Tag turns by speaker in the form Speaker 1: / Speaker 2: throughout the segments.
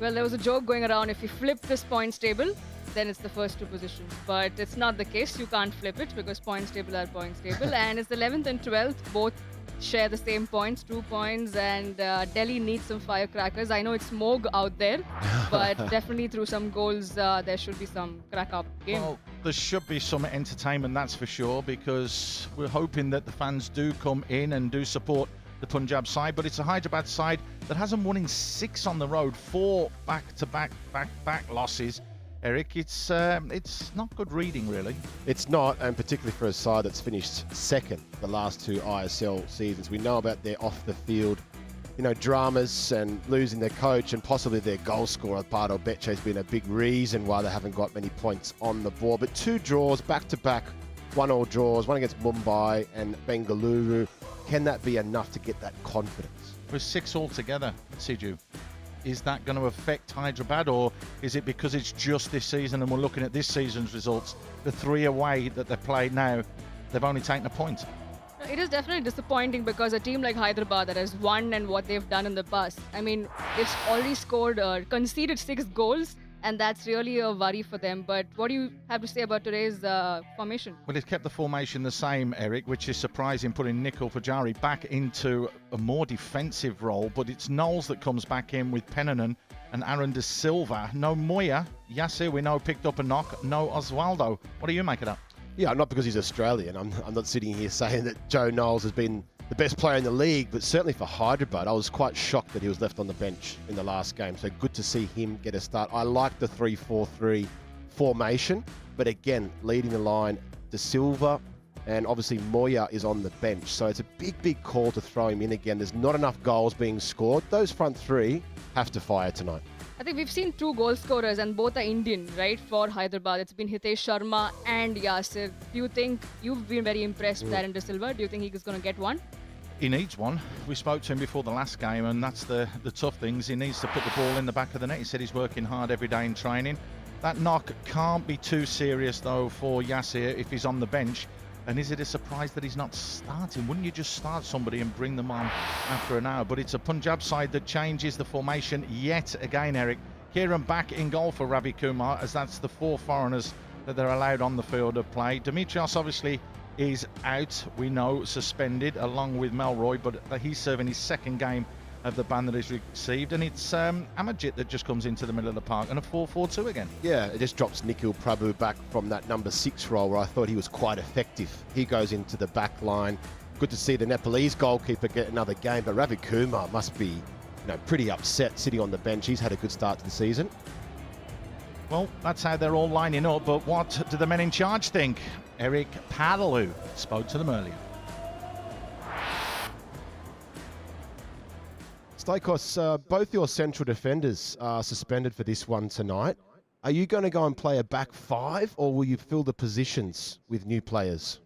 Speaker 1: Well, there was a joke going around, if you flip this points table, then it's the first two positions. But it's not the case. You can't flip it because points table are points table. And it's 11th and 12th, both share the same points, 2 points. And Delhi needs some firecrackers. I know it's Moog out there, but definitely through some goals, there should be some crack-up game.
Speaker 2: Well, there should be some entertainment, that's for sure, because we're hoping that the fans do come in and do support the Punjab side, but it's a Hyderabad side that hasn't won in 6 on the road, 4 back-to-back losses. Eric, it's not good reading, really.
Speaker 3: It's not, and particularly for a side that's finished second the last 2 ISL seasons. We know about their off-the-field, dramas and losing their coach and possibly their goal scorer. Pardo Beche has been a big reason why they haven't got many points on the board. But 2 draws back-to-back, 1-1 draws, one against Mumbai and Bengaluru. Can that be enough to get that confidence?
Speaker 2: We're 6 altogether, Siju. Is that going to affect Hyderabad, or is it because it's just this season and we're looking at this season's results, the 3 away that they've played now, they've only taken a point?
Speaker 1: It is definitely disappointing because a team like Hyderabad that has won and what they've done in the past, I mean, they've already scored, conceded 6 goals, and that's really a worry for them. But what do you have to say about today's formation?
Speaker 2: Well, it's kept the formation the same, Eric, which is surprising, putting Nikhil Pujari back into a more defensive role. But it's Knowles that comes back in with Pennanen and Aaron De Silva. No Moya. Yasir, we know, picked up a knock. No Osvaldo. What do you make of that?
Speaker 3: Yeah, not because he's Australian. I'm not sitting here saying that Joe Knowles has been the best player in the league, but certainly for Hyderabad, I was quite shocked that he was left on the bench in the last game. So good to see him get a start. I like the 3-4-3 formation, but again, leading the line, De Silva, and obviously Moya is on the bench. So it's a big call to throw him in again. There's not enough goals being scored. Those front 3 have to fire tonight.
Speaker 1: I think we've seen 2 goal scorers and both are Indian, right, for Hyderabad. It's been Hitesh Sharma and Yasir. Do you think you've been very impressed with Aaron De Silva? Do you think he's going to get one?
Speaker 2: He needs one. We spoke to him before the last game, and that's the tough things. He needs to put the ball in the back of the net. He said he's working hard every day in training. That knock can't be too serious, though, for Yasir if he's on the bench. And is it a surprise that he's not starting? Wouldn't you just start somebody and bring them on after an hour? But it's a Punjab side that changes the formation yet again, Eric. Kieran back in goal for Ravi Kumar, as that's the 4 foreigners that they're allowed on the field of play. Dimitrios obviously is out, we know, suspended, along with Melroy, but he's serving his 2nd game of the ban that he's received. And it's Amarjit that just comes into the middle of the park, and a 4-4-2 again. Yeah,
Speaker 3: it just drops Nikhil Prabhu back from that number 6 role where I thought he was quite effective. He goes into the back line. Good to see the Nepalese goalkeeper get another game, but Ravi Kumar must be pretty upset sitting on the bench. He's had a good start to the season.
Speaker 2: Well, that's how they're all lining up, but what do the men in charge think? Eric Padalu spoke to them earlier.
Speaker 3: Stakos, both your central defenders are suspended for this one tonight. Are you going to go and play a back 5, or will you fill the positions with new players?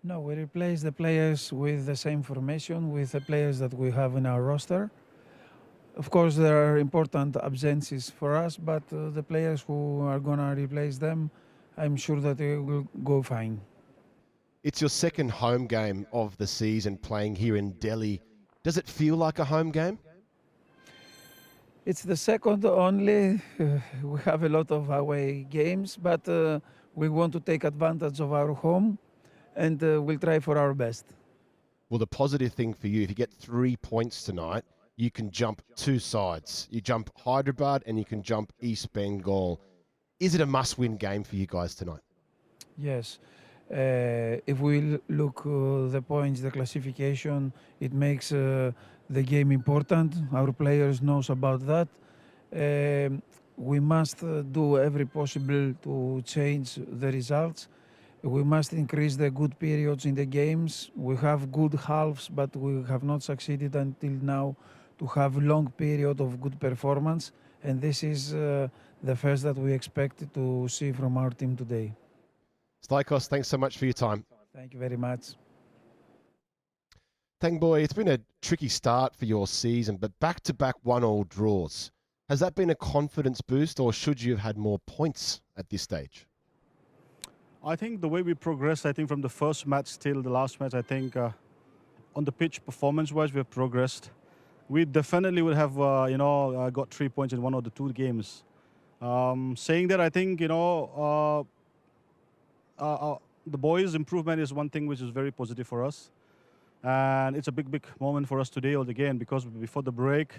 Speaker 4: No, we replace the players with the same formation, with the players that we have in our roster. Of course, there are important absences for us, but the players who are going to replace them, I'm sure that they will go fine.
Speaker 3: It's your 2nd home game of the season playing here in Delhi. Does it feel like a home game?
Speaker 4: It's the 2nd only. We have a lot of away games, but we want to take advantage of our home, and we'll try for our best.
Speaker 3: Well, the positive thing for you, if you get 3 points tonight, you can jump 2 sides. You jump Hyderabad and you can jump East Bengal. Is it a must-win game for you guys tonight?
Speaker 4: Yes. If we look the points, the classification, it makes the game important. Our players knows about that. We must do every possible to change the results. We must increase the good periods in the games. We have good halves, but we have not succeeded until now to have long period of good performance. And this is the first that we expect to see from our team today.
Speaker 3: Stakos, thanks so much for your time.
Speaker 4: Thank you very much.
Speaker 3: Tang boy, it's been a tricky start for your season, but back-to-back 1-1 draws. Has that been a confidence boost, or should you have had more points at this stage?
Speaker 5: I think the way we progressed, I think from the first match till the last match, I think on the pitch performance-wise, we have progressed. we definitely would have, got 3 points in one of the two games. Saying that, I think, the boys' improvement is one thing which is very positive for us. And it's a big moment for us today again, because before the break,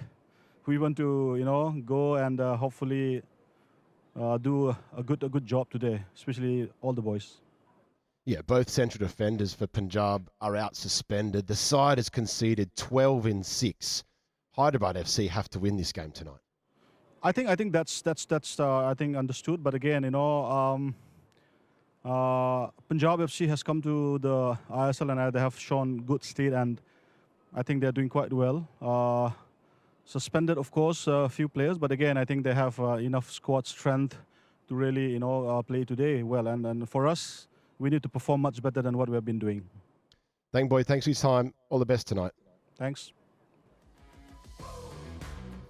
Speaker 5: we want to, go and hopefully do a good job today, especially all the boys.
Speaker 3: Yeah, both central defenders for Punjab are out suspended. The side has conceded 12 in 6. Hyderabad FC have to win this game tonight.
Speaker 5: I think that's I think understood. But again, Punjab FC has come to the ISL and they have shown good state, and I think they're doing quite well. Suspended, of course, a few players, but again, I think they have enough squad strength to really, play today well. And for us, we need to perform much better than what we have been doing.
Speaker 3: Thank boy, thanks for your time. All the best tonight.
Speaker 5: Thanks.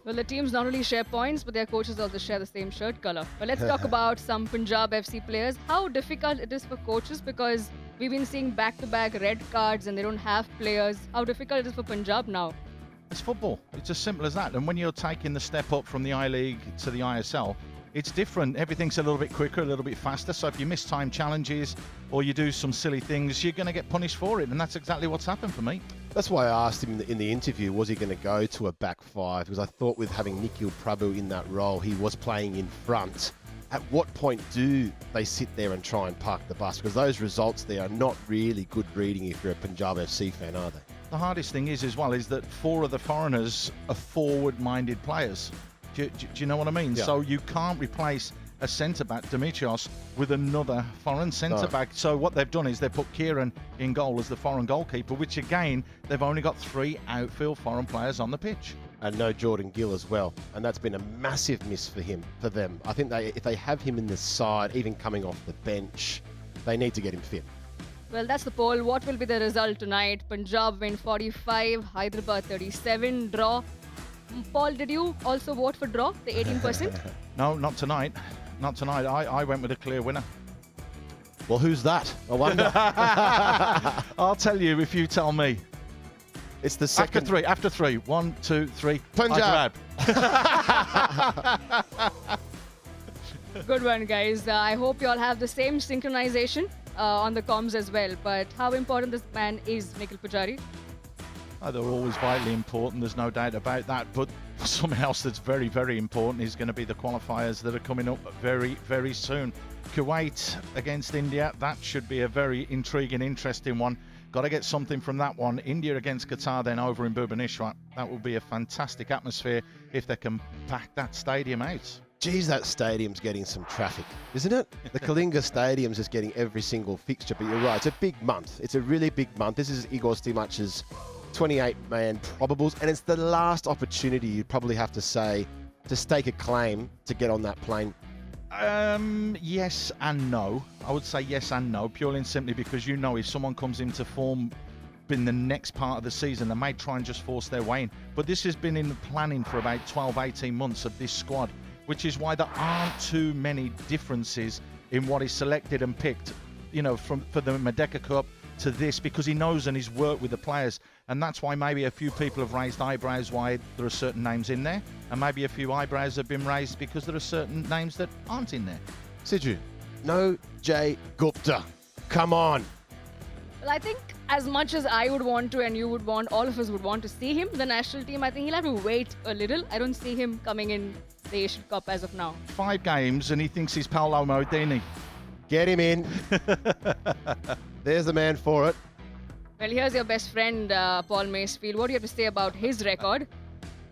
Speaker 1: Well, the teams not only share points, but their coaches also share the same shirt color. But let's talk about some Punjab FC players. How difficult it is for coaches, because we've been seeing back-to-back red cards and they don't have players. How difficult it is for Punjab now?
Speaker 2: It's football. It's as simple as that. And when you're taking the step up from the I-League to the ISL, it's different. Everything's a little bit quicker, a little bit faster. So if you miss time challenges or you do some silly things, you're going to get punished for it. And that's exactly what's happened for me.
Speaker 3: That's why I asked him in the interview, was he going to go to a back five? Because I thought with having Nikhil Prabhu in that role, he was playing in front. At what point do they sit there and try and park the bus? Because those results there are not really good reading if you're a Punjab FC fan, are they?
Speaker 2: The hardest thing is, as well, is that 4 of the foreigners are forward-minded players. Do you know what I mean?
Speaker 3: Yeah.
Speaker 2: So you can't replace a centre-back, Dimitrios, with another foreign centre-back. So what they've done is they put Kieran in goal as the foreign goalkeeper, which again, they've only got 3 outfield foreign players on the pitch.
Speaker 3: And no Jordan Gill as well. And that's been a massive miss for them. I think if they have him in the side, even coming off the bench, they need to get him fit.
Speaker 1: Well, that's the poll. What will be the result tonight? Punjab win 45, Hyderabad 37, draw. Paul, did you also vote for draw, the 18%?
Speaker 2: No, not tonight. Not tonight. I went with a clear winner.
Speaker 3: Well, who's that? I wonder.
Speaker 2: I'll tell you if you tell me.
Speaker 3: It's the second.
Speaker 2: After three. 1, 2, 3.
Speaker 3: Punjab.
Speaker 1: Good one, guys. I hope you all have the same synchronization on the comms as well. But how important this man is, Nikhil Pujari?
Speaker 2: They're always vitally important, there's no doubt about that. But something else that's very, very important is going to be the qualifiers that are coming up very, very soon. Kuwait against India, that should be a very intriguing, interesting one. Got to get something from that one. India against Qatar then over in Bhubaneswar. That will be a fantastic atmosphere if they can pack that stadium out.
Speaker 3: Geez, that stadium's getting some traffic, isn't it? The Kalinga Stadium's just getting every single fixture. But you're right, it's a big month. It's a really big month. This is Igor Stimac's 28-man probables, and it's the last opportunity you'd probably have to say to stake a claim to get on that plane.
Speaker 2: Yes and no. I would say yes and no, purely and simply because if someone comes into form in the next part of the season, they may try and just force their way in. But this has been in the planning for about 12, 18 months of this squad, which is why there aren't too many differences in what is selected and picked, for the Merdeka Cup to this, because he knows and he's worked with the players. And that's why maybe a few people have raised eyebrows why there are certain names in there, and maybe a few eyebrows have been raised because there are certain names that aren't in there.
Speaker 3: Siju, no Jay Gupta. Come on.
Speaker 1: Well, I think as much as I would want to and you would want, all of us would want to see him, the national team, I think he'll have to wait a little. I don't see him coming in the Asian Cup as of now.
Speaker 2: 5 games and he thinks he's Paolo Maldini.
Speaker 3: Get him in. There's the man for it.
Speaker 1: Well, here's your best friend, Paul Macefield. What do you have to say about his record?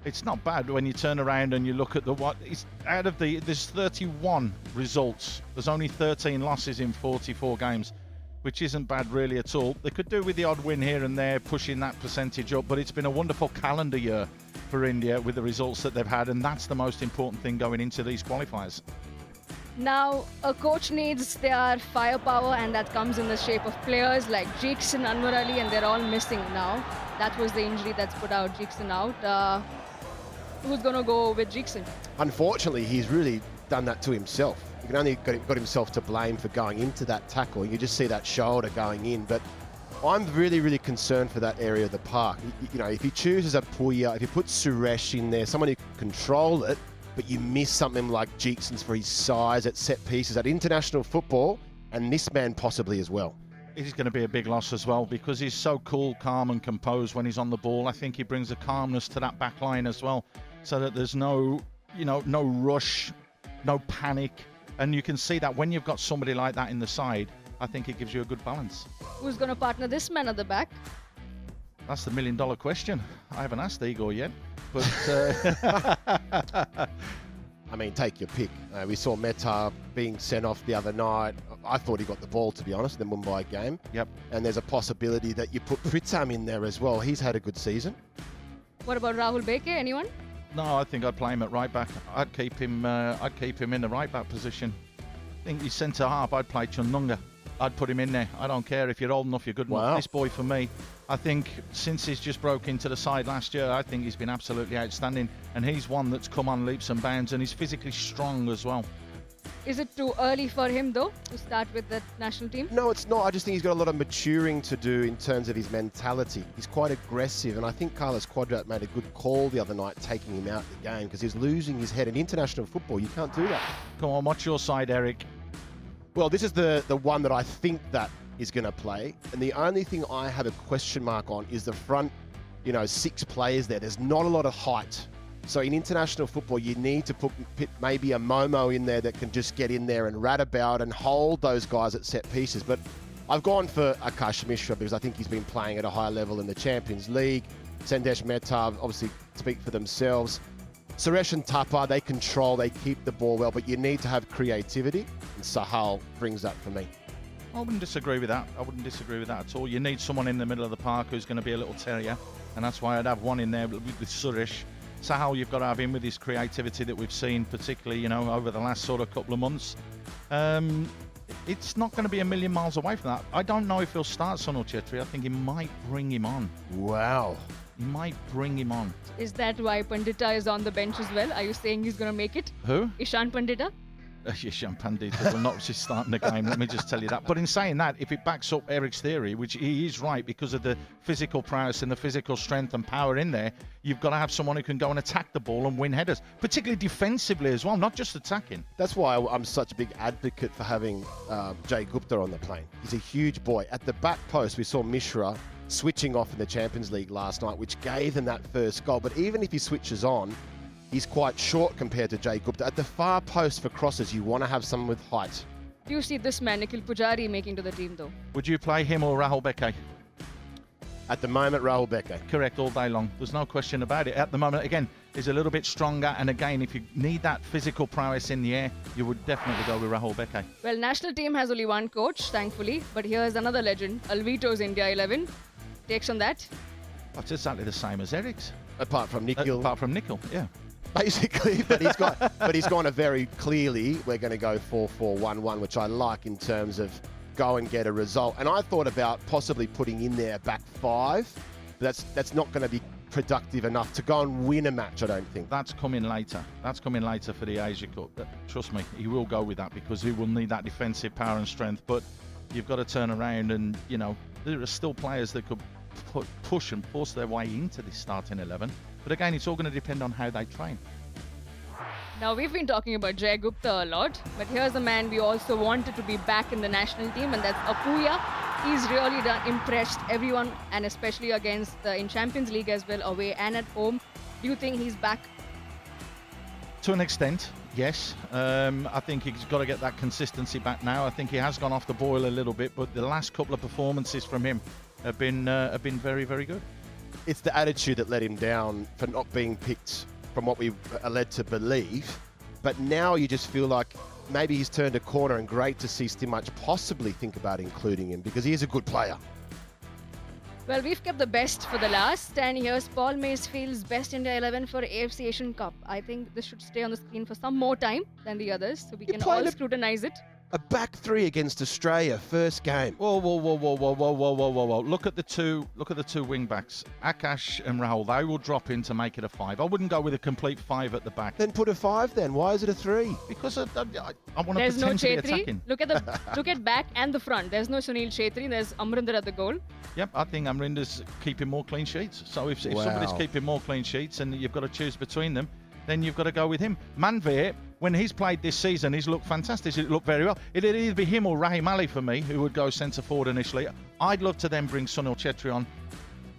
Speaker 2: It's not bad when you turn around and you look at there's 31 results. There's only 13 losses in 44 games, which isn't bad really at all. They could do with the odd win here and there, pushing that percentage up, but it's been a wonderful calendar year for India with the results that they've had, and that's the most important thing going into these qualifiers.
Speaker 1: Now, a coach needs their firepower, and that comes in the shape of players like Jeekson, Anwar Ali, and they're all missing now. That was the injury that's put out Jeekson out. Who's going to go with Jeekson?
Speaker 3: Unfortunately, he's really done that to himself. He can only got himself to blame for going into that tackle. You just see that shoulder going in. But I'm really, really concerned for that area of the park. You know, if he chooses a Puya, if he puts Suresh in there, someone who can control it, but you miss something like Jeakson's for his size at set pieces, at international football, and this man possibly as well.
Speaker 2: He's going to be a big loss as well because he's so cool, calm and composed when he's on the ball. I think he brings a calmness to that back line as well, so that there's no, no rush, no panic. And you can see that when you've got somebody like that in the side, I think it gives you a good balance.
Speaker 1: Who's going to partner this man at the back?
Speaker 2: That's the million-dollar question. I haven't asked Igor yet, but
Speaker 3: I mean, take your pick. We saw Mehta being sent off the other night. I thought he got the ball, to be honest, in the Mumbai game.
Speaker 2: Yep.
Speaker 3: And there's a possibility that you put Pritham in there as well. He's had a good season.
Speaker 1: What about Rahul Beke? Anyone?
Speaker 2: No, I think I'd play him at right back. I'd keep him in the right back position. I think he's centre half. I'd play Chununga. I'd put him in there. I don't care if you're old enough, you're good enough.
Speaker 3: Wow.
Speaker 2: This boy, for me, I think since he's just broke into the side last year, I think he's been absolutely outstanding. And he's one that's come on leaps and bounds, and he's physically strong as well.
Speaker 1: Is it too early for him, though, to start with the national team?
Speaker 3: No, it's not. I just think he's got a lot of maturing to do in terms of his mentality. He's quite aggressive, and I think Carlos Quadrat made a good call the other night taking him out of the game because he's losing his head. In international football, you can't do that.
Speaker 2: Come on, what's your side, Eric?
Speaker 3: Well, this is the one that I think that is going to play, and the only thing I have a question mark on is the front, 6 players there. There's not a lot of height. So in international football, you need to put maybe a Momo in there that can just get in there and rat about and hold those guys at set pieces. But I've gone for Akash Mishra because I think he's been playing at a high level in the Champions League. Sandesh Mehta obviously speak for themselves. Suresh and Tapa, they control, they keep the ball well, but you need to have creativity, and Sahal brings that for me.
Speaker 2: I wouldn't disagree with that. I wouldn't disagree with that at all. You need someone in the middle of the park who's going to be a little terrier, and that's why I'd have one in there with Suresh. Sahal, you've got to have him with his creativity that we've seen, particularly, over the last sort of couple of months. It's not going to be a million miles away from that. I don't know if he'll start Sunil Chetri. I think he might bring him on.
Speaker 3: Wow.
Speaker 2: He might bring him on.
Speaker 1: Is that why Pandita is on the bench as well? Are you saying he's going to make it?
Speaker 2: Who?
Speaker 1: Ishan Pandita?
Speaker 2: Ishan Pandita will not be starting the game, let me just tell you that. But in saying that, if it backs up Eric's theory, which he is right because of the physical prowess and the physical strength and power in there, you've got to have someone who can go and attack the ball and win headers, particularly defensively as well, not just attacking.
Speaker 3: That's why I'm such a big advocate for having Jay Gupta on the plane. He's a huge boy. At the back post, we saw Mishra switching off in the Champions League last night, which gave them that first goal. But even if he switches on, he's quite short compared to Jay Gupta. At the far post for crosses, you want to have someone with height.
Speaker 1: Do you see this man, Nikhil Pujari, making to the team, though?
Speaker 2: Would you play him or Rahul Beke?
Speaker 3: At the moment, Rahul Beke.
Speaker 2: Correct, all day long. There's no question about it. At the moment, again, he's a little bit stronger. And again, if you need that physical prowess in the air, you would definitely go with Rahul Beke.
Speaker 1: Well, national team has only one coach, thankfully. But here's another legend, Alvito's India 11. Takes on that?
Speaker 2: That's exactly the same as Eric's.
Speaker 3: Apart from Nikhil.
Speaker 2: Apart from Nikhil, yeah.
Speaker 3: Basically, but he's gone a very clearly, we're going to go 4-4-1-1, which I like in terms of go and get a result. And I thought about possibly putting in there back 5, but that's not going to be productive enough to go and win a match, I don't think.
Speaker 2: That's coming later. That's coming later for the Asia Cup. Trust me, he will go with that because he will need that defensive power and strength. But you've got to turn around and, there are still players that could push and force their way into this starting 11. But again, it's all going to depend on how they train.
Speaker 1: Now, we've been talking about Jay Gupta a lot, but here's a man we also wanted to be back in the national team, and that's Apuya. He's really impressed everyone, and especially against in Champions League as well, away and at home. Do you think he's back?
Speaker 2: To an extent, yes. I think he's got to get that consistency back now. I think he has gone off the boil a little bit, but the last couple of performances from him have been very, very good.
Speaker 3: It's the attitude that let him down for not being picked from what we are led to believe. But now you just feel like maybe he's turned a corner, and great to see Stimac possibly think about including him because he is a good player.
Speaker 1: Well, we've kept the best for the last, and here's Paul Macefield's best India 11 for AFC Asian Cup. I think this should stay on the screen for some more time than the others, so we can all scrutinize it.
Speaker 3: A back three against Australia, first game.
Speaker 2: Whoa, whoa, whoa, whoa, whoa, whoa, whoa, whoa, whoa, whoa. Look at the two wing backs. Akash and Rahul, they will drop in to make it a 5. I wouldn't go with a complete 5 at the back.
Speaker 3: Then put a 5 then. Why is it a 3?
Speaker 2: Because I want to
Speaker 1: There's no
Speaker 2: pretend to be
Speaker 1: Chetri.
Speaker 2: attacking.
Speaker 1: Look at back and the front. There's no Sunil Chetri. There's Amrinder at the goal.
Speaker 2: Yep, I think Amrinder's keeping more clean sheets. So if somebody's keeping more clean sheets and you've got to choose between them, then you've got to go with him. Manveer, when he's played this season, he's looked fantastic. He's looked very well. It'd either be him or Rahim Ali for me, who would go centre forward initially. I'd love to then bring Sunil Chetri on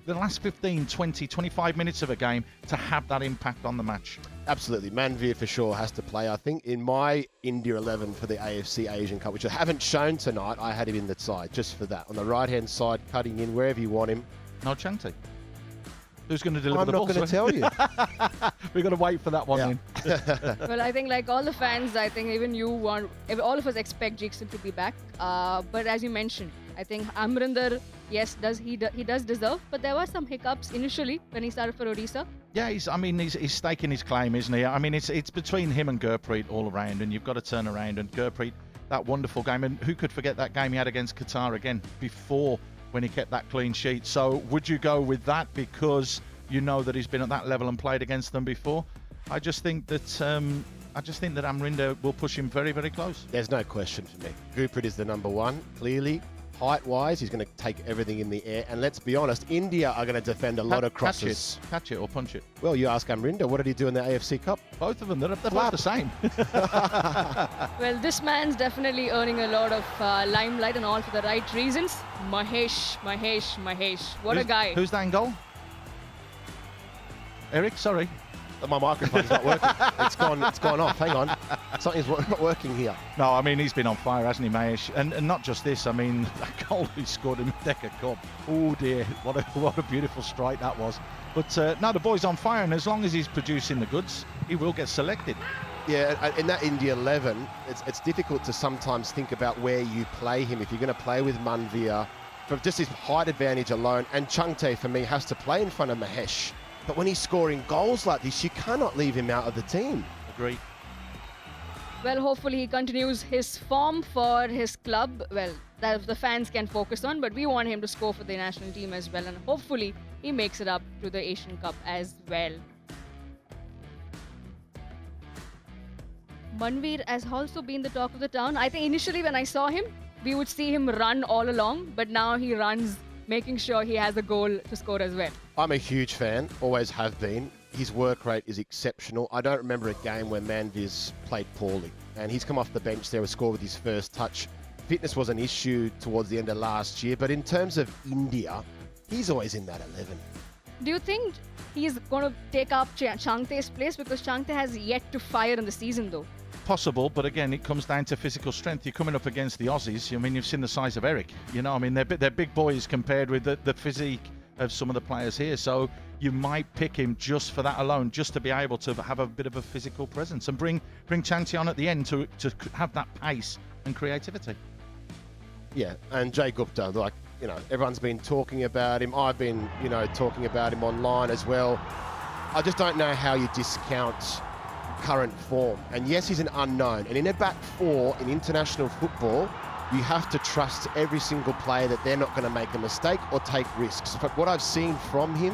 Speaker 2: the last 15, 20, 25 minutes of a game to have that impact on the match.
Speaker 3: Absolutely. Manveer for sure has to play. I think in my India 11 for the AFC Asian Cup, which I haven't shown tonight, I had him in the side just for that. On the right-hand side, cutting in wherever you want him.
Speaker 2: No Chanti. Who's going to deliver
Speaker 3: I'm
Speaker 2: the ball?
Speaker 3: not going to tell you.
Speaker 2: We've got to wait for that one then.
Speaker 1: Well, I think like all the fans, I think even you want, all of us expect Jigsaw to be back. But as you mentioned, I think Amrinder, yes, he does deserve, but there were some hiccups initially when he started for Odisha.
Speaker 2: Yeah, he's staking his claim, isn't he? I mean, it's between him and Gurpreet all around, and you've got to turn around. And Gurpreet, that wonderful game, and who could forget that game he had against Qatar again before when he kept that clean sheet? So would you go with that because you know that he's been at that level and played against them before? I just think that Amrinder will push him very, very close.
Speaker 3: There's no question for me. Gurpreet is the number 1, clearly. Height-wise, he's going to take everything in the air. And let's be honest, India are going to defend a lot of crosses.
Speaker 2: Catch it or punch it.
Speaker 3: Well, you ask Amrinder, what did he do in the AFC Cup?
Speaker 2: Both of them, they're both the same.
Speaker 1: Well, this man's definitely earning a lot of limelight and all for the right reasons. Mahesh. What a guy.
Speaker 2: Who's that in goal? Eric, sorry.
Speaker 3: My microphone's not working. It's gone off. Hang on. Something's not working here.
Speaker 2: No, I mean, he's been on fire, hasn't he, Mahesh? And not just this. I mean, that goal he scored in the Decca Cup. Oh, dear. What a beautiful strike that was. But, no, the boy's on fire, and as long as he's producing the goods, he will get selected.
Speaker 3: Yeah, in that India 11, it's difficult to sometimes think about where you play him. If you're going to play with Manveer, for just his height advantage alone, and Changte, for me, has to play in front of Mahesh. But when he's scoring goals like this, you cannot leave him out of the team.
Speaker 2: Agree.
Speaker 1: Well, hopefully he continues his form for his club. Well, that the fans can focus on, but we want him to score for the national team as well. And hopefully he makes it up to the Asian Cup as well. Manveer has also been the talk of the town. I think initially when I saw him, we would see him run all along, but now he runs, making sure he has a goal to score as well.
Speaker 3: I'm a huge fan, always have been. His work rate is exceptional. I don't remember a game where Manveer's played poorly. And he's come off the bench there, a score with his first touch. Fitness was an issue towards the end of last year, but in terms of India, he's always in that 11.
Speaker 1: Do you think he's going to take up Changte's place? Because Changte has yet to fire in the season though.
Speaker 2: Possible, but again, it comes down to physical strength. You're coming up against the Aussies. I mean, you've seen the size of Eric. You know, I mean, they're big boys compared with the physique of some of the players here. So you might pick him just for that alone, just to be able to have a bit of a physical presence and bring Chanti on at the end to have that pace and creativity.
Speaker 3: Yeah, and Jay Gupta, like, you know, everyone's been talking about him. I've been, you know, talking about him online as well. I just don't know how you discount current form. And yes, he's an unknown. And in a back four in international football, you have to trust every single player that they're not going to make a mistake or take risks. But what I've seen from him,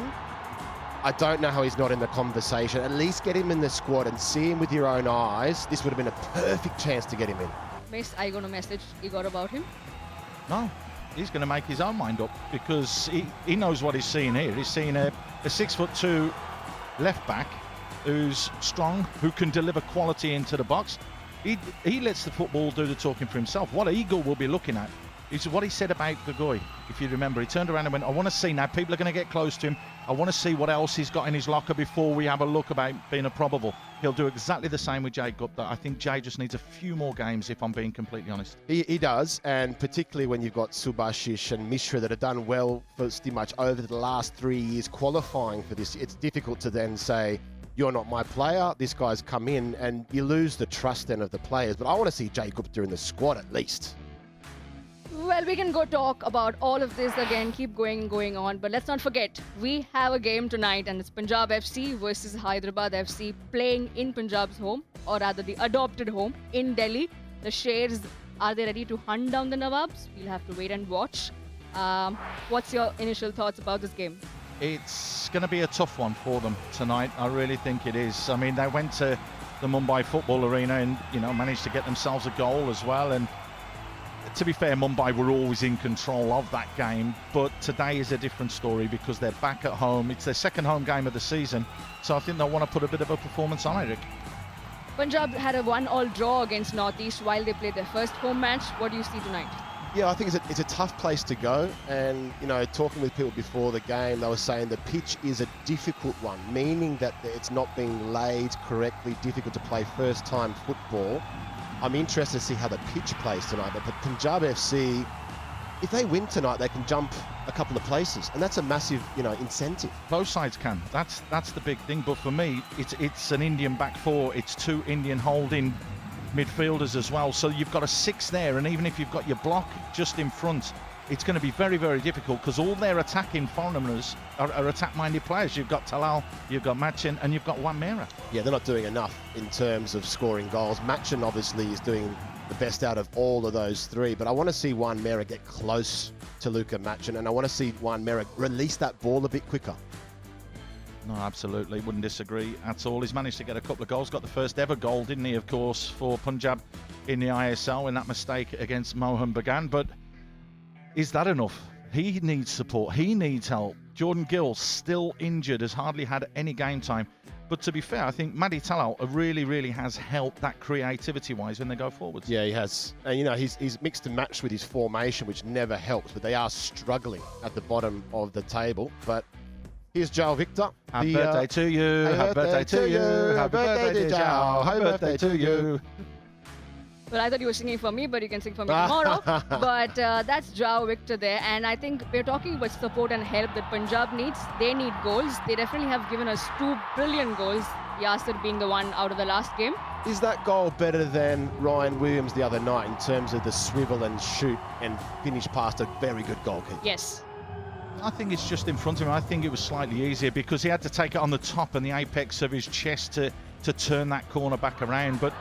Speaker 3: I don't know how he's not in the conversation. At least get him in the squad and see him with your own eyes. This would have been a perfect chance to get him in.
Speaker 1: Miss, are you going to message Igor about him?
Speaker 2: No, he's going to make his own mind up because he knows what he's seeing here. He's seeing a 6'2" left back who's strong, who can deliver quality into the box. He lets the football do the talking for himself. What Eagle will be looking at is what he said about Gogoi. If you remember, he turned around and went, I want to see now, people are going to get close to him. I want to see what else he's got in his locker before we have a look about being a probable. He'll do exactly the same with Jay Gupta. I think Jay just needs a few more games, if I'm being completely honest.
Speaker 3: He does, and particularly when you've got Subhashish and Mishra that have done well for pretty much over the last 3 years qualifying for this, it's difficult to then say, you're not my player, this guy's come in, and you lose the trust then of the players. But I want to see Jay Gupta in the squad at least.
Speaker 1: Well, we can go talk about all of this again, keep going on. But let's not forget, we have a game tonight, and it's Punjab FC versus Hyderabad FC playing in Punjab's home, or rather the adopted home, in Delhi. The Shers Are they ready to hunt down the Nawabs? We'll have to wait and watch. What's your initial thoughts about this game?
Speaker 2: It's going to be a tough one for them tonight. I really think it is. I mean, they went to the Mumbai football arena and, managed to get themselves a goal as well. And to be fair, Mumbai were always in control of that game. But today is a different story because they're back at home. It's their second home game of the season. So I think they'll want to put a bit of a performance on it, Rick.
Speaker 1: Punjab had a 1-1 draw against Northeast while they played their first home match. What do you see tonight?
Speaker 3: Yeah, I think it's a tough place to go. And, talking with people before the game, they were saying the pitch is a difficult one, meaning that it's not being laid correctly, difficult to play first-time football. I'm interested to see how the pitch plays tonight. But Punjab FC, if they win tonight, they can jump a couple of places. And that's a massive, incentive.
Speaker 2: Both sides can. That's the big thing. But for me, it's an Indian back four. It's two Indian holding midfielders as well. So you've got a 6 there. And even if you've got your block just in front, it's going to be very, very difficult because all their attacking foreigners are attack-minded players. You've got Talal, you've got Machin, and you've got Wan Mera.
Speaker 3: Yeah, they're not doing enough in terms of scoring goals. Machin obviously is doing the best out of all of those three, but I want to see Wan Mera get close to Luka Machin, and I want to see Wan Mera release that ball a bit quicker.
Speaker 2: No, absolutely. Wouldn't disagree at all. He's managed to get a couple of goals. Got the first ever goal, didn't he, of course, for Punjab in the ISL in that mistake against Mohan Bagan. But is that enough? He needs support. He needs help. Jordan Gill still injured, has hardly had any game time. But to be fair, I think Madi Talal really, really has helped that creativity-wise when they go forwards.
Speaker 3: Yeah, he has. And, he's mixed and matched with his formation, which never helps. But they are struggling at the bottom of the table. But here's Joel Victor.
Speaker 2: Happy birthday to you. Happy birthday to you. Happy birthday to Joel. Happy birthday to you.
Speaker 1: Well, I thought you were singing for me, but you can sing for me tomorrow. But that's Jao Victor there. And I think we're talking about support and help that Punjab needs. They need goals. They definitely have given us 2 brilliant goals, Yasir being the one out of the last game.
Speaker 3: Is that goal better than Ryan Williams the other night in terms of the swivel and shoot and finish past a very good goalkeeper?
Speaker 1: Yes.
Speaker 2: I think it's just in front of him. I think it was slightly easier because he had to take it on the top and the apex of his chest to turn that corner back around. But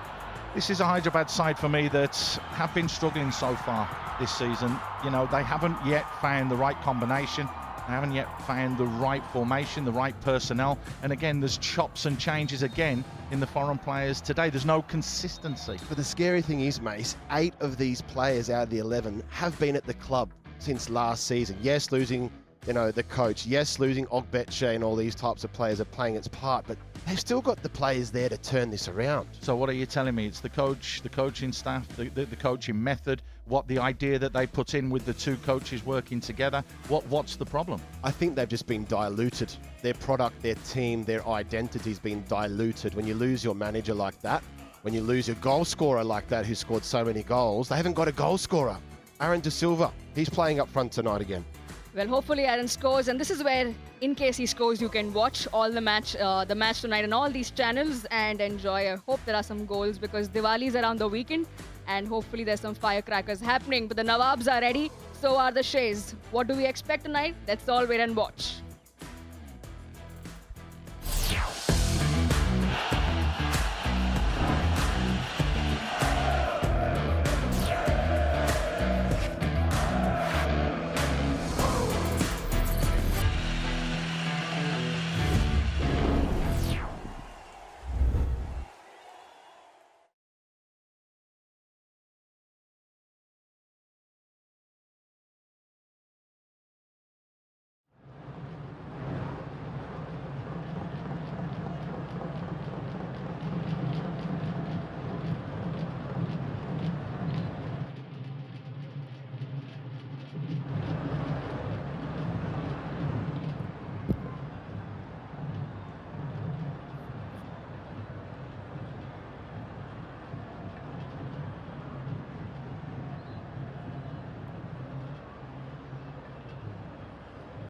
Speaker 2: this is a Hyderabad side for me that have been struggling so far this season. They haven't yet found the right combination. They haven't yet found the right formation, the right personnel. And again, there's chops and changes again in the foreign players today. There's no consistency.
Speaker 3: But the scary thing is, Mace, 8 of these players out of the 11 have been at the club since last season. Yes, losing the coach. Yes, losing Ogbeche and all these types of players are playing its part, but they've still got the players there to turn this around.
Speaker 2: So what are you telling me? It's the coach, the coaching staff, the coaching method, what the idea that they put in with the two coaches working together. What's the problem?
Speaker 3: I think they've just been diluted. Their product, their team, their identity's been diluted. When you lose your manager like that, when you lose your goal scorer like that who scored so many goals, they haven't got a goal scorer. Aaron De Silva, he's playing up front tonight again.
Speaker 1: Well, hopefully Aaron scores, and this is where, in case he scores, you can watch all the match tonight on all these channels and enjoy. I hope there are some goals because Diwali is around the weekend, and hopefully there's some firecrackers happening. But the Nawabs are ready, so are the Shays. What do we expect tonight? Let's all wait and watch.